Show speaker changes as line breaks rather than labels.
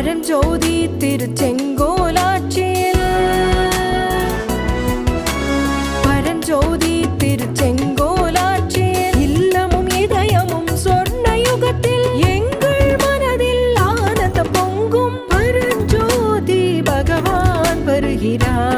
பரஞ்சோதி திருச்செங்கோலாட்சியில் பரஞ்சோதி திருச்செங்கோலாட்சியில் இல்லமும் இதயமும் சொர்ண யுகத்தில் எங்கள் மனதில் ஆனந்த பொங்கும் பரஞ்சோதி பகவான் வருகிறார்.